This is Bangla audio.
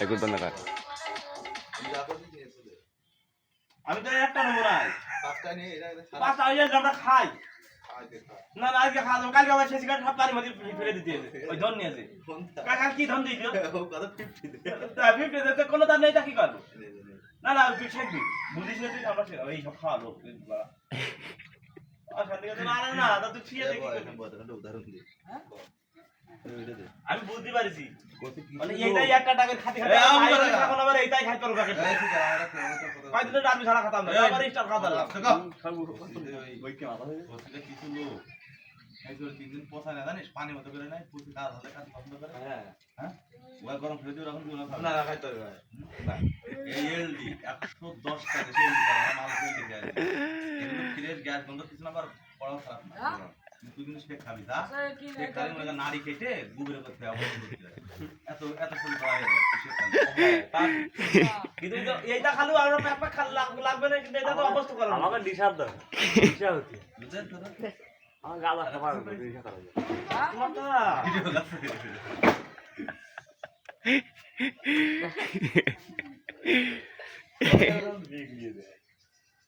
একটু বন্ধ কর। আমি তো একটা নেবো না, পাঁচটা হয়ে যাবে আমরা খাই। না না আজকে খাওয়া যাবে, কালকে আবার সেই সিগারেট সব পানির মধ্যে ফেলে দিতে হবে। ওই ধন নিয়ে যে কাকা কি ধন দিয়েছিল 50 দিতে কোনো দাম নেই, তা কি করবো? না না তুই শেখবি, বুঝিস না তুই, আমরা এই সব খাওয়ালো না তা তুই ছিয়ে দেখি উদাহরণ দিই। আমি বুঝতে পারছি মানে এইটাই একটা টাকা খাতি খাতি এখন আবার এইটাই খাইতে হবে প্যাকেট কয়দিন আমি ছাড়া খাতাম না আবার স্টার খাতা লাগা কিছু লোক এই তোর 3 দিন পোষা না জানিস পানি মতো করে নাই পুরো কাজ হলে কাজ বন্ধ করে হ্যাঁ হ্যাঁ ওই গরম ফ্রিজে রাখুন দিও না না খাইতে হবে না এই এলডি 110 টাকা সেল দিতে হবে মাল সেল দিতে হবে এগুলো ফ্রিজ গ্যাস বন্ধ কিছু না আবার বড় খারাপ না তুই কিন্তু সে খাবি দা সে খালি মনে নাড়ি কেটে গুগরে করতে হবে এত এত ফুল করা যায় কিন্তু এইটা খালু আমরা প্যাক প্যাক লাগবে না, কিন্তু এটা তো অবস্থা করা আমাকে ডিসাব দাও ডিসা হচ্ছে বুঝছেন তো আমার গাদা খাবার ডিসা করা যায় মাথা ভিডিও লাগছে